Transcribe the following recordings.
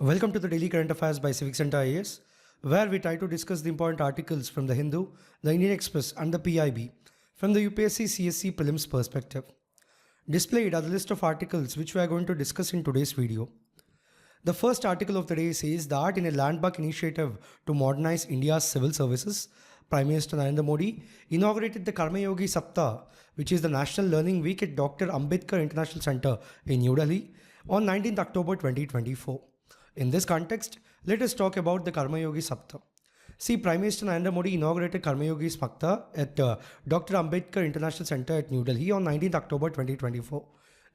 Welcome to the Daily Current Affairs by CivicCentre IAS, where we try to discuss the important articles from the Hindu, the Indian Express and the PIB from the UPSC CSC prelims perspective. Displayed are the list of articles which we are going to discuss in today's video. The first article of the day says that in a landmark initiative to modernize India's civil services, Prime Minister Narendra Modi inaugurated the Karmayogi Sapatah, which is the National Learning Week at Dr. Ambedkar International Centre in New Delhi on 19th October 2024. In this context, let us talk about the Karmayogi Sapatah. See, Prime Minister Narendra Modi inaugurated Karmayogi Sapatah at Dr. Ambedkar International Centre at New Delhi on 19th October 2024.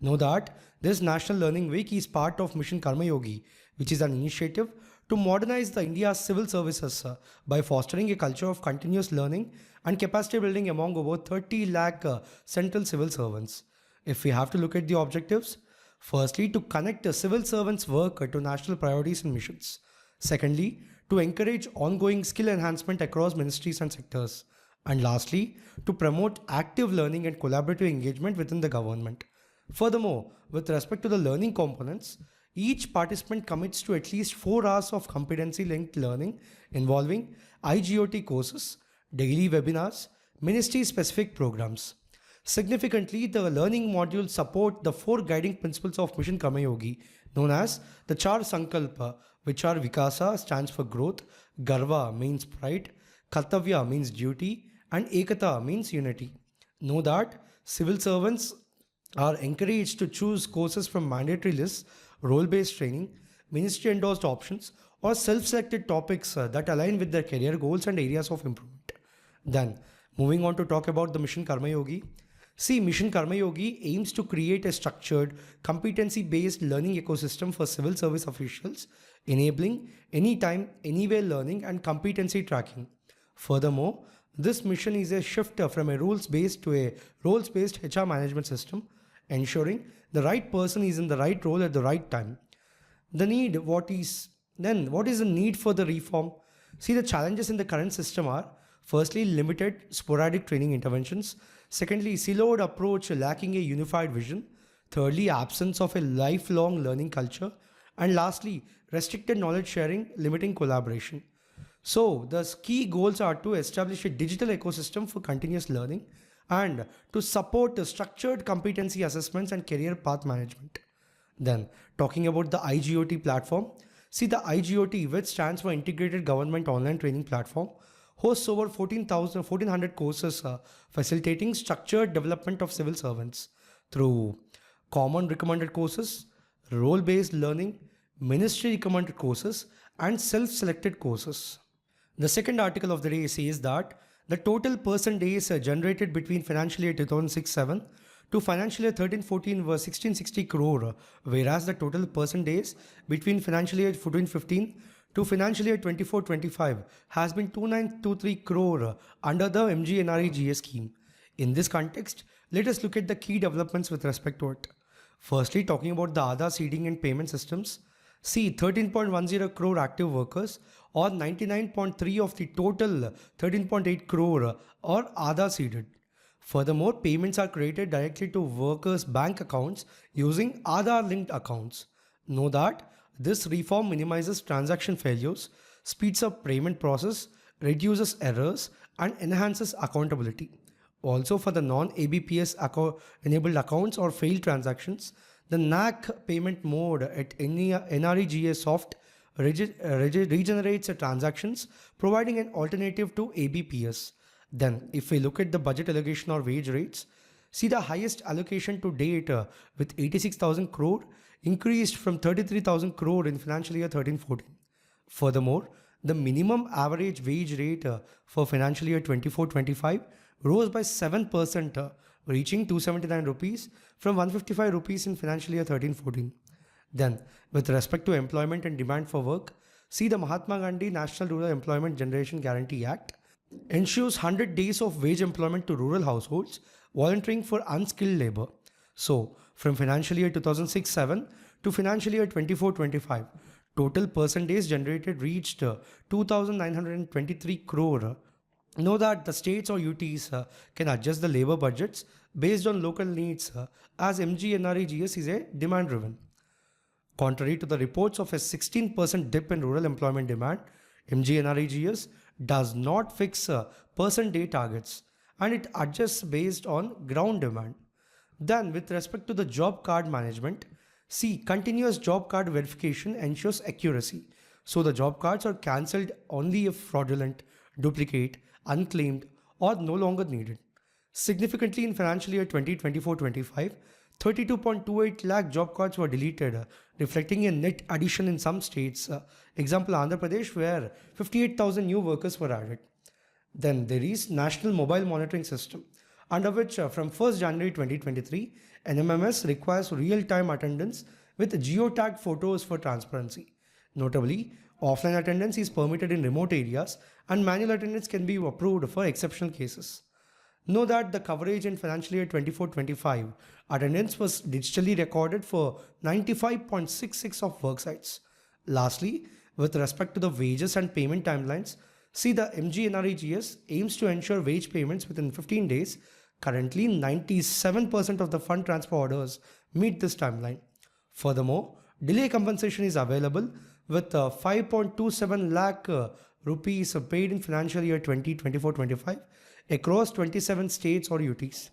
Know that this National Learning Week is part of Mission Karmayogi, which is an initiative to modernize the India's civil services by fostering a culture of continuous learning and capacity building among over 30 lakh central civil servants. If we have to look at the objectives, firstly, to connect the civil servants' work to national priorities and missions. Secondly, to encourage ongoing skill enhancement across ministries and sectors. And lastly, to promote active learning and collaborative engagement within the government. Furthermore, with respect to the learning components, each participant commits to at least 4 hours of competency-linked learning involving IGOT courses, daily webinars, ministry-specific programs. Significantly, the learning modules support the 4 guiding principles of Mission Karmayogi, known as the Char Sankalpa, which are Vikasa stands for growth, Garva means pride, Kartavya means duty, and Ekata means unity. Know that civil servants are encouraged to choose courses from mandatory lists, role-based training, ministry-endorsed options, or self-selected topics that align with their career goals and areas of improvement. Then, moving on to talk about the Mission Karmayogi. See, Mission Karmayogi aims to create a structured, competency-based learning ecosystem for civil service officials, enabling anytime, anywhere learning and competency tracking. Furthermore, this mission is a shift from a rules-based to a roles-based HR management system, ensuring the right person is in the right role at the right time. What is the need for the reform? See, the challenges in the current system are: firstly, limited sporadic training interventions. Secondly, siloed approach lacking a unified vision. Thirdly, absence of a lifelong learning culture. And lastly, restricted knowledge sharing, limiting collaboration. So, the key goals are to establish a digital ecosystem for continuous learning and to support the structured competency assessments and career path management. Then, talking about the IGOT platform. See, the IGOT, which stands for Integrated Government Online Training Platform, hosts over 1400 courses facilitating structured development of civil servants through common recommended courses, role-based learning, ministry recommended courses, and self-selected courses. The second article of the day says that the total person days generated between financial year 2006-07 to financial year 13-14 were 1660 crore, whereas the total person days between financial year 14-15 to financial year 24-25 has been 2923 crore under the MGNREGA scheme. In this context, let us look at the key developments with respect to it. Firstly, talking about the Aadhar seeding and payment systems. See, 13.10 crore active workers, or 99.3 of the total 13.8 crore are Aadhar seeded. Furthermore, payments are created directly to workers' bank accounts using Aadhar linked accounts. Know that this reform minimizes transaction failures, speeds up payment process, reduces errors, and enhances accountability. Also, for the non-ABPS enabled accounts or failed transactions, the NAC payment mode at NREGA soft regenerates transactions, providing an alternative to ABPS. Then, if we look at the budget allocation or wage rates, see the highest allocation to date with 86,000 crore increased from 33,000 crore in financial year 13-14. Furthermore, the minimum average wage rate for financial year 24-25 rose by 7%, reaching 279 rupees from 155 rupees in financial year 13-14. Then, with respect to employment and demand for work, see the Mahatma Gandhi National Rural Employment Generation Guarantee Act ensures 100 days of wage employment to rural households volunteering for unskilled labor. So, from financial year 2006-07 to financial year 24-25, total person days generated reached 2,923 crore. Know that the states or UTs can adjust the labor budgets based on local needs as MGNREGA is a demand driven. Contrary to the reports of a 16% dip in rural employment demand, MGNREGA does not fix percent day targets and it adjusts based on ground demand. Then, with respect to the job card management, see, continuous job card verification ensures accuracy. So the job cards are cancelled only if fraudulent, duplicate, unclaimed, or no longer needed. Significantly, in financial year 2024-25, 32.28 lakh job cards were deleted, reflecting a net addition in some states. Example Andhra Pradesh, where 58,000 new workers were added. Then there is National Mobile Monitoring System, under which from 1st January 2023, NMMS requires real-time attendance with geotagged photos for transparency. Notably, offline attendance is permitted in remote areas and manual attendance can be approved for exceptional cases. Know that the coverage in financial year 24-25 attendance was digitally recorded for 95.66% of worksites. Lastly, with respect to the wages and payment timelines, see, the MGNREGA aims to ensure wage payments within 15 days. Currently, 97% of the fund transfer orders meet this timeline. Furthermore, delay compensation is available with 5.27 lakh rupees paid in financial year 2024-25 across 27 states or UTs.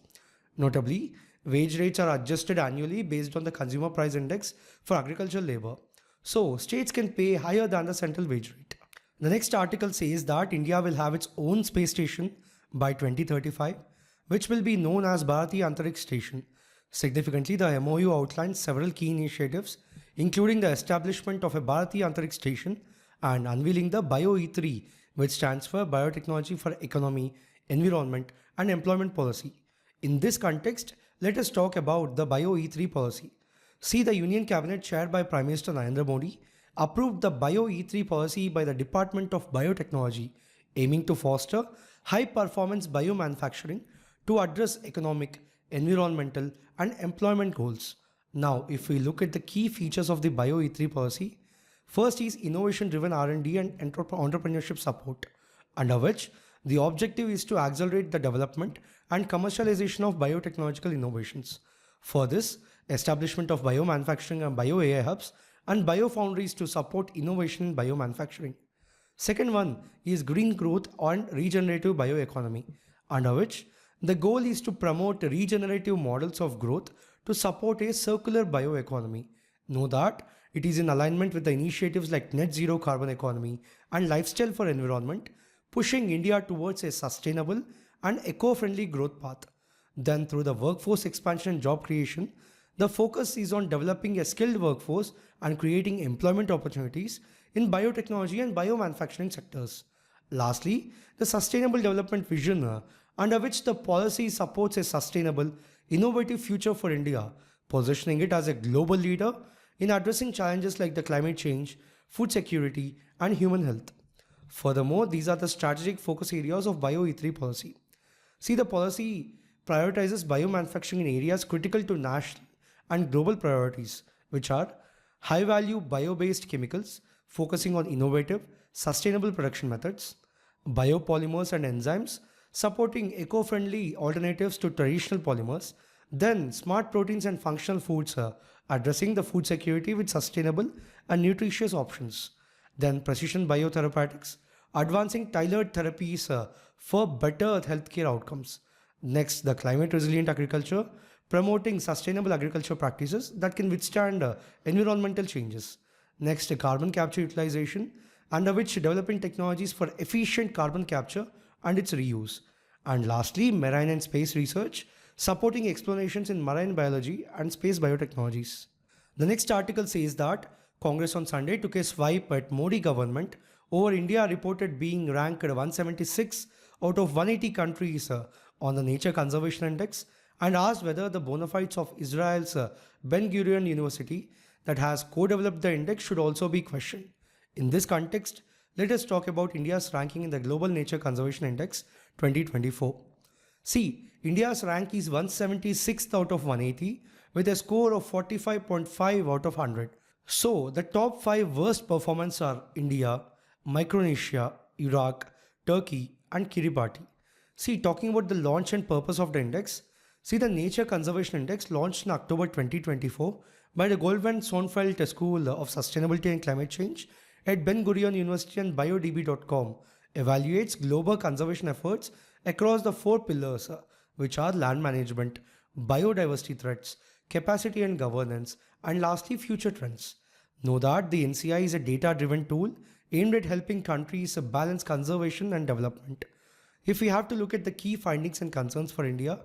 Notably, wage rates are adjusted annually based on the consumer price index for agricultural labor. So, states can pay higher than the central wage rate. The next article says that India will have its own space station by 2035, which will be known as Bharatiya Antriksh Station. Significantly, the MOU outlines several key initiatives, including the establishment of a Bharatiya Antriksh Station and unveiling the BioE3, which stands for Biotechnology for Economy, Environment and Employment Policy. In this context, let us talk about the BioE3 Policy. See, the Union Cabinet chaired by Prime Minister Narendra Modi approved the BioE3 Policy by the Department of Biotechnology, aiming to foster high-performance biomanufacturing to address economic, environmental and employment goals. Now, if we look at the key features of the BioE3 policy, first is innovation-driven R&D and entrepreneurship support, under which the objective is to accelerate the development and commercialization of biotechnological innovations. For this, establishment of biomanufacturing and bio-AI hubs and biofoundries to support innovation in biomanufacturing. Second one is green growth and regenerative bioeconomy, under which the goal is to promote regenerative models of growth to support a circular bioeconomy. Know that it is in alignment with the initiatives like net zero carbon economy and lifestyle for environment, pushing India towards a sustainable and eco-friendly growth path. Then through the workforce expansion and job creation, the focus is on developing a skilled workforce and creating employment opportunities in biotechnology and biomanufacturing sectors. Lastly, the Sustainable Development Vision, under which the policy supports a sustainable, innovative future for India, positioning it as a global leader in addressing challenges like the climate change, food security, and human health. Furthermore, these are the strategic focus areas of BioE3 policy. See, the policy prioritizes biomanufacturing in areas critical to national and global priorities, which are high-value bio-based chemicals, focusing on innovative, sustainable production methods, biopolymers and enzymes, supporting eco-friendly alternatives to traditional polymers, then smart proteins and functional foods, addressing the food security with sustainable and nutritious options, then precision biotherapeutics, advancing tailored therapies for better healthcare outcomes. Next, the climate resilient agriculture, promoting sustainable agriculture practices that can withstand environmental changes. Next, carbon capture utilization, under which developing technologies for efficient carbon capture and its reuse. And lastly, marine and space research, supporting explorations in marine biology and space biotechnologies. The next article says that Congress on Sunday took a swipe at Modi government over India reported being ranked 176 out of 180 countries on the Nature Conservation Index and asked whether the bona fides of Israel's Ben Gurion University that has co-developed the index should also be questioned. In this context, let us talk about India's ranking in the Global Nature Conservation Index 2024. See, India's rank is 176th out of 180 with a score of 45.5 out of 100. So, the top 5 worst performers are India, Micronesia, Iraq, Turkey and Kiribati. See, talking about the launch and purpose of the index, see, the Nature Conservation Index launched in October 2024 by the Goldman Sonfeld School of Sustainability and Climate Change at Ben Gurion University, and biodb.com evaluates global conservation efforts across the four pillars, which are land management, biodiversity threats, capacity and governance, and lastly, future trends. Know that the NCI is a data-driven tool aimed at helping countries balance conservation and development. If we have to look at the key findings and concerns for India,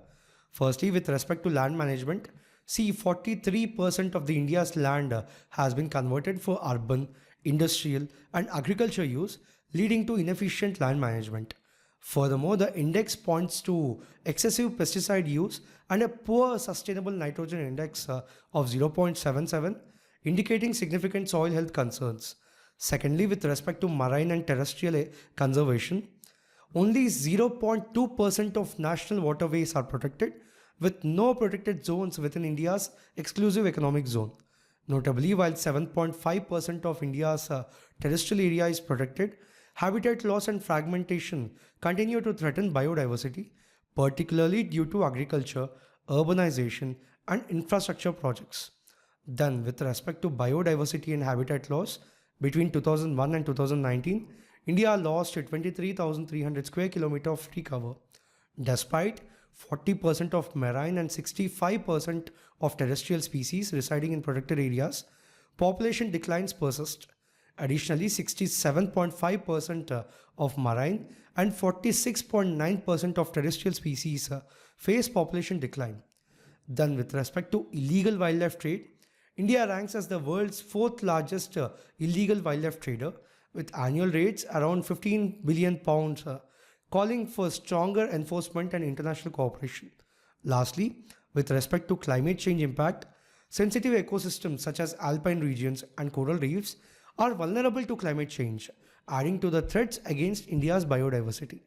firstly, with respect to land management, see 43% of the India's land has been converted for urban, industrial and agriculture use, leading to inefficient land management. Furthermore, the index points to excessive pesticide use and a poor sustainable nitrogen index of 0.77, indicating significant soil health concerns. Secondly, with respect to marine and terrestrial conservation, only 0.2% of national waterways are protected, with no protected zones within India's exclusive economic zone. Notably, while 7.5% of India's terrestrial area is protected, habitat loss and fragmentation continue to threaten biodiversity, particularly due to agriculture, urbanization, and infrastructure projects. Then, with respect to biodiversity and habitat loss, between 2001 and 2019, India lost 23,300 square kilometers of tree cover. Despite 40% of marine and 65% of terrestrial species residing in protected areas, population declines persist. Additionally, 67.5% of marine and 46.9% of terrestrial species face population decline. Then, with respect to illegal wildlife trade, India ranks as the world's fourth largest illegal wildlife trader, with annual rates around 15 billion pounds, calling for stronger enforcement and international cooperation. Lastly, with respect to climate change impact, sensitive ecosystems such as alpine regions and coral reefs are vulnerable to climate change, adding to the threats against India's biodiversity.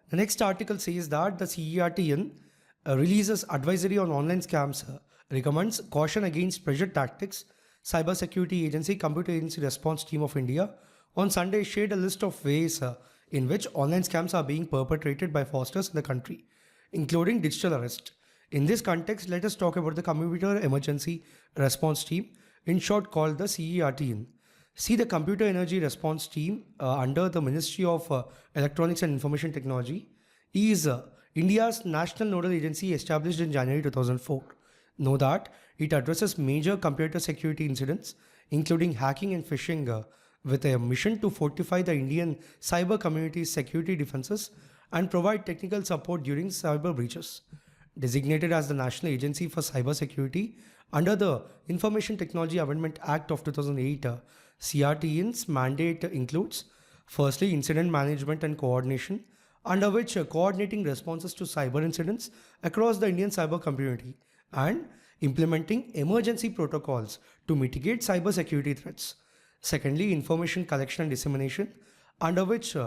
The next article says that the CERT-In releases advisory on online scams, recommends caution against pressure tactics. Cybersecurity Agency Computer Agency Response Team of India on Sunday shared a list of ways in which online scams are being perpetrated by fraudsters in the country, including digital arrest. In this context, let us talk about the Computer Emergency Response Team, in short called the CERT-In. See, the Computer Energy Response Team under the Ministry of Electronics and Information Technology is India's national nodal agency established in January 2004. Know that it addresses major computer security incidents, including hacking and phishing, with a mission to fortify the Indian cyber community's security defenses and provide technical support during cyber breaches. Designated as the National Agency for Cyber Security under the Information Technology Amendment Act of 2008, CERT-In's mandate includes, firstly, incident management and coordination, under which coordinating responses to cyber incidents across the Indian cyber community, and implementing emergency protocols to mitigate cyber security threats. Secondly, information collection and dissemination, under which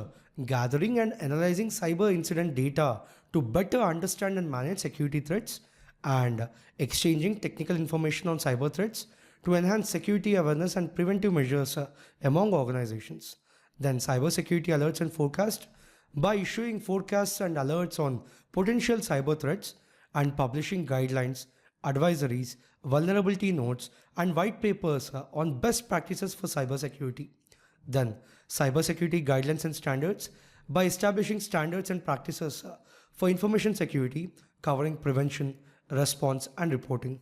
gathering and analyzing cyber incident data to better understand and manage security threats, and exchanging technical information on cyber threats to enhance security awareness and preventive measures among organizations. Then cybersecurity alerts and forecast, by issuing forecasts and alerts on potential cyber threats and publishing guidelines, advisories, vulnerability notes, and white papers on best practices for cybersecurity. Then, cybersecurity guidelines and standards, by establishing standards and practices for information security covering prevention, response, and reporting,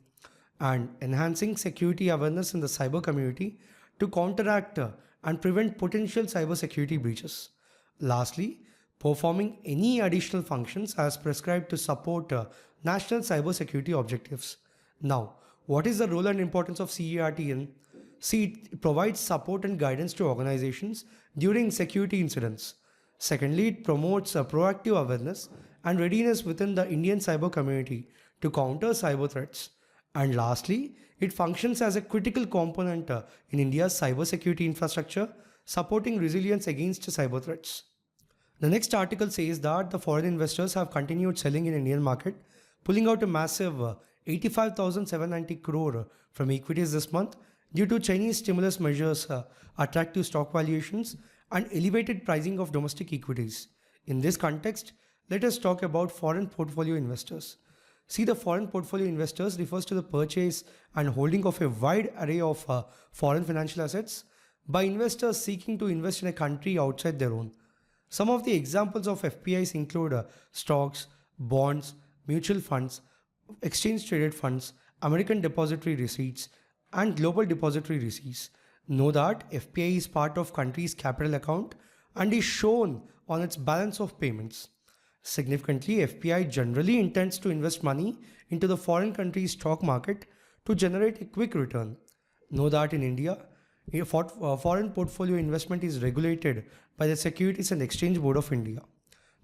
and enhancing security awareness in the cyber community to counteract and prevent potential cybersecurity breaches. Lastly, performing any additional functions as prescribed to support national cybersecurity objectives. Now, what is the role and importance of CERT-In? See, it provides support and guidance to organizations during security incidents. Secondly, it promotes a proactive awareness and readiness within the Indian cyber community to counter cyber threats. And lastly, it functions as a critical component in India's cybersecurity infrastructure, supporting resilience against cyber threats. The next article says that the foreign investors have continued selling in Indian market, pulling out a massive 85,790 crore from equities this month due to Chinese stimulus measures, attractive stock valuations, and elevated pricing of domestic equities. In this context, let us talk about foreign portfolio investors. See, the foreign portfolio investors refers to the purchase and holding of a wide array of foreign financial assets by investors seeking to invest in a country outside their own. Some of the examples of FPIs include stocks, bonds, mutual funds, exchange traded funds, American depository receipts, and global depository receipts. Know that FPI is part of country's capital account and is shown on its balance of payments. Significantly, FPI generally intends to invest money into the foreign country's stock market to generate a quick return. Know that in India, foreign portfolio investment is regulated by the Securities and Exchange Board of India.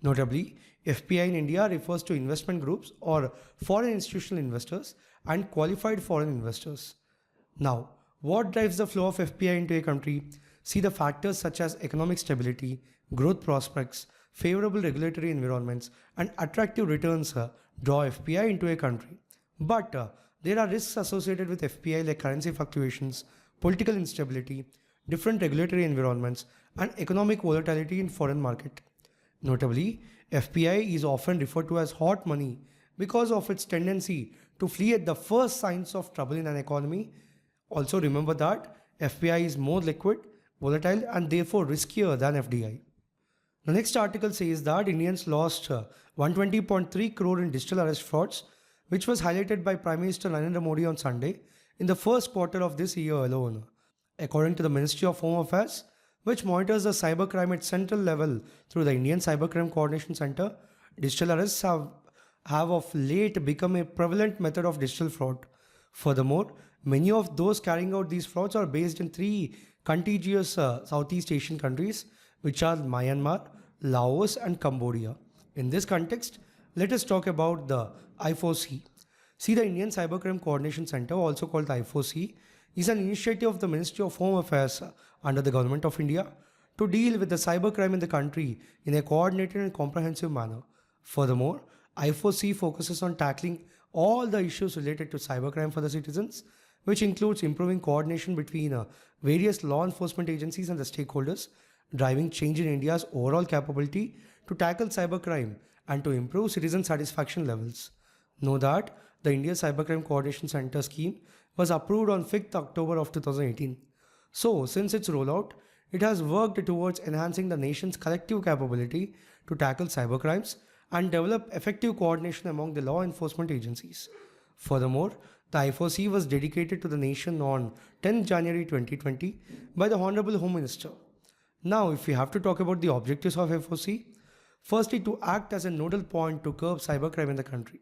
Notably, FPI in India refers to investment groups or foreign institutional investors and qualified foreign investors. Now, what drives the flow of FPI into a country? See, the factors such as economic stability, growth prospects, favorable regulatory environments, and attractive returns draw FPI into a country. But there are risks associated with FPI like currency fluctuations, political instability, different regulatory environments, and economic volatility in foreign market. Notably, FPI is often referred to as hot money because of its tendency to flee at the first signs of trouble in an economy. Also remember that FPI is more liquid, volatile, and therefore riskier than FDI. The next article says that Indians lost 120.3 crore in digital arrest frauds, which was highlighted by Prime Minister Narendra Modi on Sunday in the first quarter of this year alone. According to the Ministry of Home Affairs, which monitors the cybercrime at central level through the Indian Cybercrime Coordination Center, digital arrests have of late become a prevalent method of digital fraud. Furthermore, many of those carrying out these frauds are based in three contiguous Southeast Asian countries, which are Myanmar, Laos, and Cambodia. In this context, let us talk about the I4C. See, the Indian Cybercrime Coordination Center, also called the I4C, is an initiative of the Ministry of Home Affairs under the Government of India to deal with the cybercrime in the country in a coordinated and comprehensive manner. Furthermore, I4C focuses on tackling all the issues related to cybercrime for the citizens, which includes improving coordination between various law enforcement agencies and the stakeholders, driving change in India's overall capability to tackle cybercrime and to improve citizen satisfaction levels. Know that the India Cybercrime Coordination Center scheme was approved on 5th October of 2018. So, since its rollout, it has worked towards enhancing the nation's collective capability to tackle cybercrimes and develop effective coordination among the law enforcement agencies. Furthermore, the I4C was dedicated to the nation on 10 January 2020 by the Honorable Home Minister. Now, if we have to talk about the objectives of I4C, firstly, to act as a nodal point to curb cybercrime in the country.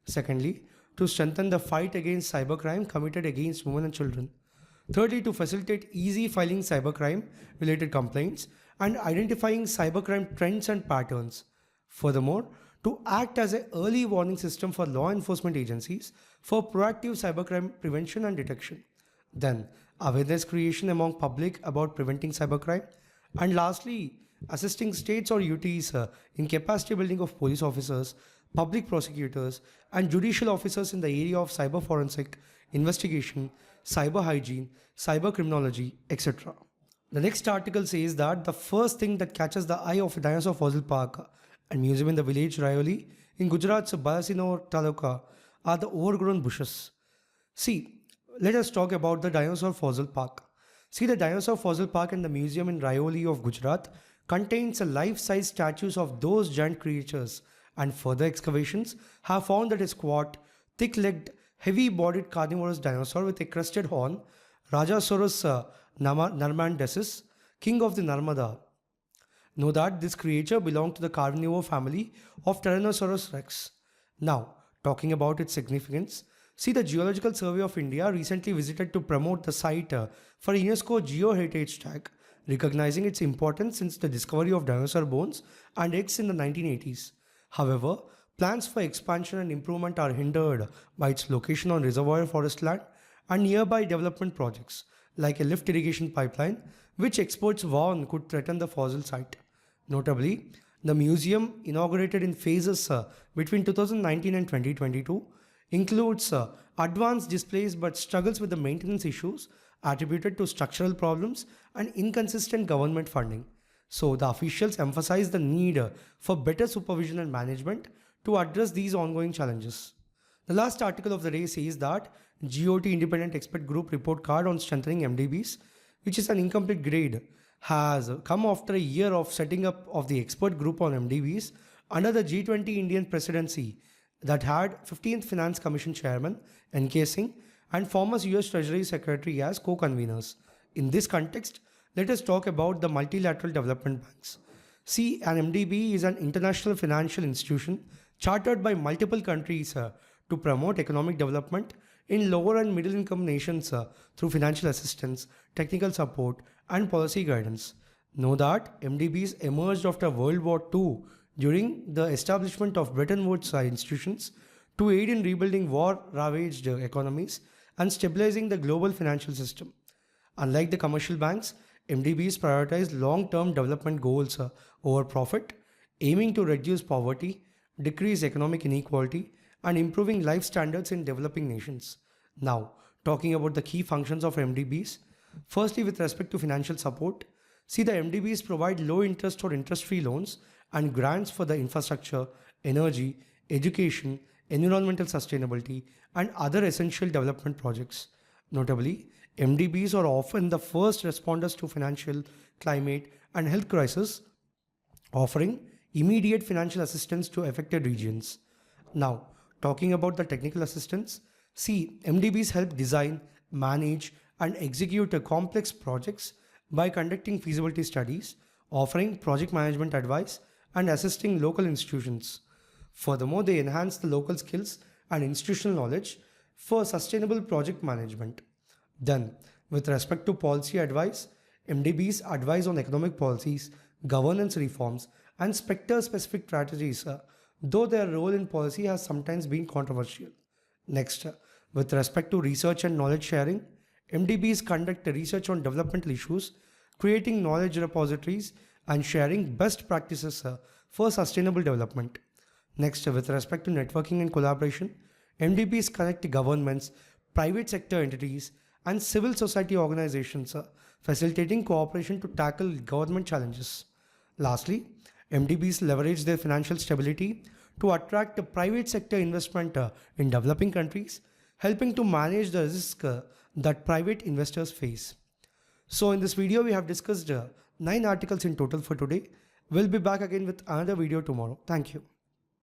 Secondly, to strengthen the fight against cybercrime committed against women and children. Thirdly, to facilitate easy filing cybercrime related complaints and identifying cybercrime trends and patterns. Furthermore, to act as an early warning system for law enforcement agencies for proactive cybercrime prevention and detection. Then, awareness creation among public about preventing cybercrime. And lastly, assisting states or UTs in capacity building of police officers, public prosecutors, and judicial officers in the area of cyber forensic, investigation, cyber hygiene, cyber criminology, etc. The next article says that the first thing that catches the eye of a Dinosaur Fossil Park and Museum in the village Rayoli in Gujarat's Balasinore Taluka are the overgrown bushes. See, let us talk about the Dinosaur Fossil Park. See, the Dinosaur Fossil Park and the Museum in Rayoli of Gujarat contains life-size statues of those giant creatures, and further excavations have found that a squat, thick-legged, heavy-bodied carnivorous dinosaur with a crested horn, Rajasaurus narmandensis, king of the Narmada. Know that this creature belonged to the carnivore family of Tyrannosaurus rex. Now, talking about its significance, see, the Geological Survey of India recently visited to promote the site for a UNESCO Geoheritage tag, recognizing its importance since the discovery of dinosaur bones and eggs in the 1980s. However, plans for expansion and improvement are hindered by its location on reservoir forest land and nearby development projects, like a lift irrigation pipeline, which experts warn could threaten the fossil site. Notably, the museum, inaugurated in phases between 2019 and 2022, includes advanced displays but struggles with the maintenance issues attributed to structural problems and inconsistent government funding. So the officials emphasize the need for better supervision and management to address these ongoing challenges. The last article of the day says that GOT Independent Expert Group report card on strengthening MDBs, which is an incomplete grade, has come after a year of setting up of the expert group on MDBs under the G20 Indian presidency that had 15th Finance Commission Chairman N.K. Singh and former US Treasury Secretary as co-conveners. In this context, let us talk about the multilateral development banks. See, an MDB is an international financial institution chartered by multiple countries to promote economic development in lower and middle income nations through financial assistance, technical support, and policy guidance. Know that MDBs emerged after World War II during the establishment of Bretton Woods institutions to aid in rebuilding war-ravaged economies and stabilizing the global financial system. Unlike the commercial banks, MDBs prioritize long-term development goals over profit, aiming to reduce poverty, decrease economic inequality, and improving life standards in developing nations. Now, talking about the key functions of MDBs. Firstly, with respect to financial support, see, the MDBs provide low interest or interest-free loans and grants for the infrastructure, energy, education, environmental sustainability, and other essential development projects. Notably, MDBs are often the first responders to financial, climate, and health crises, offering immediate financial assistance to affected regions. Now, talking about the technical assistance, see, MDBs help design, manage, and execute complex projects by conducting feasibility studies, offering project management advice, and assisting local institutions. Furthermore, they enhance the local skills and institutional knowledge for sustainable project management. Then, with respect to policy advice, MDBs advise on economic policies, governance reforms, and sector-specific strategies, though their role in policy has sometimes been controversial. Next, with respect to research and knowledge sharing, MDBs conduct research on developmental issues, creating knowledge repositories, and sharing best practices for sustainable development. Next, with respect to networking and collaboration, MDBs connect governments, private sector entities, and civil society organizations, facilitating cooperation to tackle government challenges. Lastly, MDBs leverage their financial stability to attract private sector investment in developing countries, helping to manage the risk that private investors face. So in this video, we have discussed 9 articles in total for today. We'll be back again with another video tomorrow. Thank you.